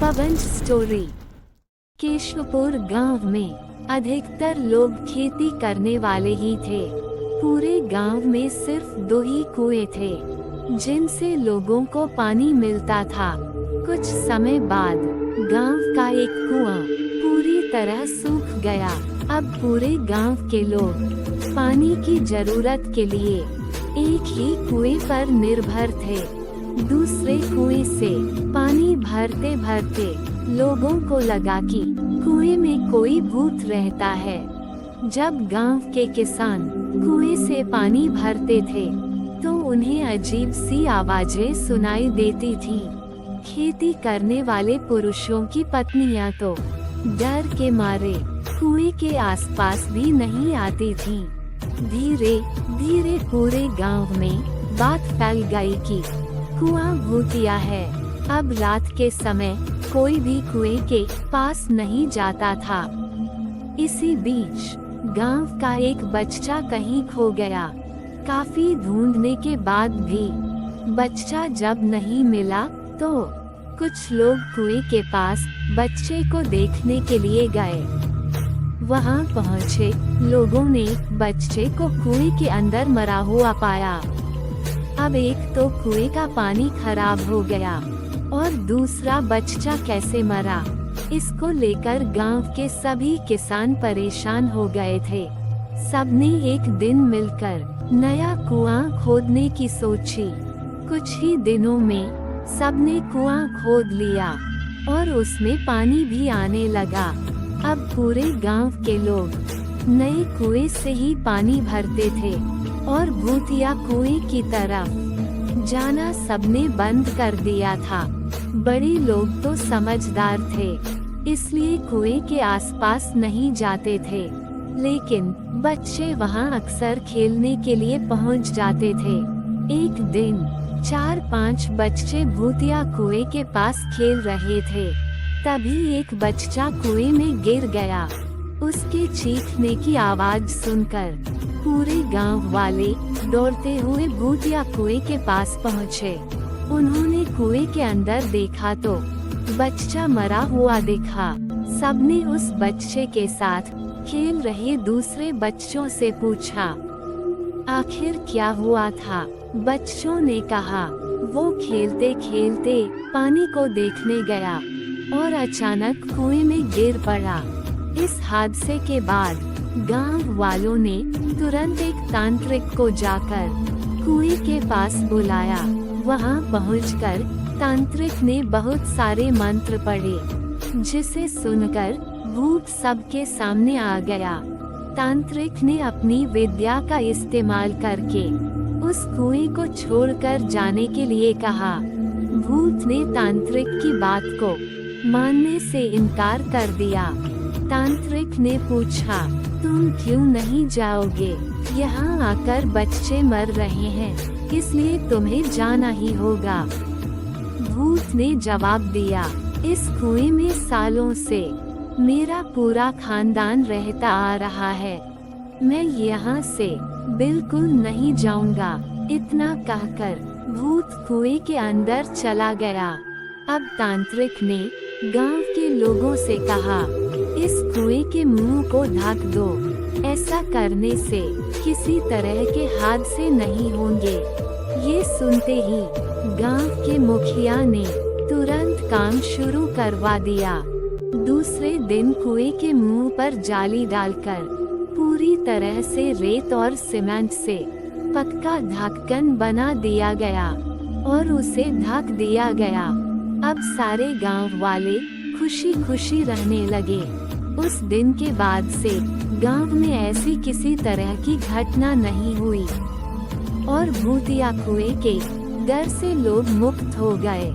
पवन story. Keshavpur गांव में अधिकतर लोग खेती करने वाले ही थे। पूरे गांव में सिर्फ 2 ही कुएं थे जिनसे लोगों को पानी मिलता था। कुछ समय बाद गांव का एक कुआं पूरी तरह सूख गया। अब पूरे गांव के लोग पानी की जरूरत के लिए एक ही कुएं पर निर्भर थे। दूसरे कुएं से पानी भरते भरते लोगों को लगा कि कुएं में कोई भूत रहता है। जब गांव के किसान कुएं से पानी भरते थे तो उन्हें अजीब सी आवाजें सुनाई देती थीं। खेती करने वाले पुरुषों की पत्नियां तो डर के मारे कुएं के आसपास भी नहीं आती थीं। धीरे धीरे पूरे गांव में बात फैल गई कि कुआं भूतिया है। अब रात के समय कोई भी कुएं के पास नहीं जाता था। इसी बीच गांव का एक बच्चा कहीं खो गया। काफी ढूंढने के बाद भी बच्चा जब नहीं मिला तो कुछ लोग कुएं के पास बच्चे को देखने के लिए गए। वहां पहुंचे लोगों ने बच्चे को कुएं के अंदर मरा हुआ पाया। अब एक तो कुएं का पानी खराब हो गया और दूसरा बच्चा कैसे मरा, इसको लेकर गांव के सभी किसान परेशान हो गए थे। सबने एक दिन मिलकर नया कुआं खोदने की सोची। कुछ ही दिनों में सबने कुआं खोद लिया और उसमें पानी भी आने लगा। अब पूरे गांव के लोग नए कुएं से ही पानी भरते थे और भूतिया कुएं की तरफ जाना सबने बंद कर दिया था। बड़े लोग तो समझदार थे, इसलिए कुएं के आसपास नहीं जाते थे, लेकिन बच्चे वहां अक्सर खेलने के लिए पहुंच जाते थे। एक दिन 4-5 बच्चे भूतिया कुएं के पास खेल रहे थे। तभी एक बच्चा कुएं में गिर गया। उसके चीखने की आवाज सुनकर पूरे गांव वाले दौड़ते हुए भूतिया कुएं के पास पहुंचे। उन्होंने कुएं के अंदर देखा तो बच्चा मरा हुआ दिखा। सबने उस बच्चे के साथ खेल रहे दूसरे बच्चों से पूछा, आखिर क्या हुआ था? बच्चों ने कहा, वो खेलते खेलते पानी को देखने गया और अचानक कुएं में गिर पड़ा। इस हादसे के बाद गांव वालों ने तुरंत एक तांत्रिक को जाकर कुएं के पास बुलाया। वहां पहुंचकर तांत्रिक ने बहुत सारे मंत्र पढ़े, जिसे सुनकर भूत सबके सामने आ गया। तांत्रिक ने अपनी विद्या का इस्तेमाल करके उस कुएं को छोड़कर जाने के लिए कहा। भूत ने तांत्रिक की बात को मानने से इनकार कर दिया। तांत्रिक ने पूछा, तुम क्यों नहीं जाओगे? यहाँ आकर बच्चे मर रहे हैं, इसलिए तुम्हें जाना ही होगा। भूत ने जवाब दिया, इस कुएं में सालों से मेरा पूरा खानदान रहता आ रहा है, मैं यहाँ से बिल्कुल नहीं जाऊंगा। इतना कहकर भूत कुएं के अंदर चला गया। अब तांत्रिक ने गांव के लोगों से कहा, इस कुएं के मुंह को ढक दो। ऐसा करने से किसी तरह के हादसे नहीं होंगे। ये सुनते ही गांव के मुखिया ने तुरंत काम शुरू करवा दिया। दूसरे दिन कुएं के मुंह पर जाली डालकर पूरी तरह से रेत और सीमेंट से पक्का ढक्कन बना दिया गया और उसे ढक दिया गया। अब सारे गांव वाले खुशी खुशी रहने लगे। उस दिन के बाद से गांव में ऐसी किसी तरह की घटना नहीं हुई और भूतिया कुएं के डर से लोग मुक्त हो गए।